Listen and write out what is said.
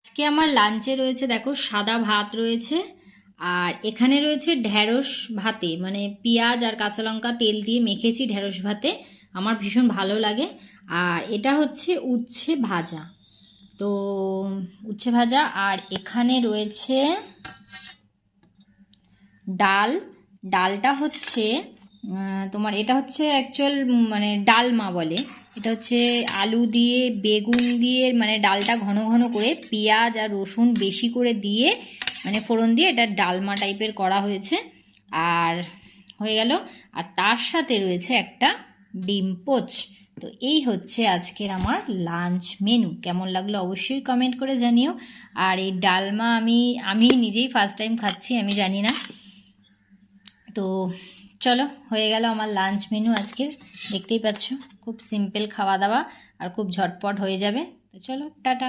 আজকে আমার লাঞ্চে রয়েছে, দেখো, সাদা ভাত রয়েছে। আর এখানে রয়েছে ঢ্যাঁড়স ভাতে, মানে পেঁয়াজ আর কাঁচা লঙ্কা তেল দিয়ে মেখেছি ঢ্যাঁড়স ভাতে, আমার ভীষণ ভালো লাগে। আর এটা হচ্ছে উচ্ছে ভাজা। তো উচ্ছে ভাজা, আর এখানে রয়েছে ডাল। ডালটা হচ্ছে তোমার, এটা হচ্ছে অ্যাকচুয়াল মানে ডালমা বলে। এটা হচ্ছে আলু দিয়ে বেগুন দিয়ে, মানে ডালটা ঘন ঘন করে পেঁয়াজ আর রসুন বেশি করে দিয়ে, মানে ফোড়ন দিয়ে এটা ডালমা টাইপের করা হয়েছে। আর হয়ে গেল। আর তার সাথে রয়েছে একটা ডিম পোচ। তো এই হচ্ছে আজকের আমার লাঞ্চ মেনু। কেমন লাগলো অবশ্যই কমেন্ট করে জানিও। আর এই ডালমা আমি আমি নিজেই ফার্স্ট টাইম খাচ্ছি, আমি জানি না। তো চলো, হয়ে গেল আমার লাঞ্চ মেনু আজকের। দেখতেই পাচ্ছ, খুব সিম্পল খাওয়া দাওয়া আর খুব ঝটপট হয়ে যাবে। তো চলো, টাটা।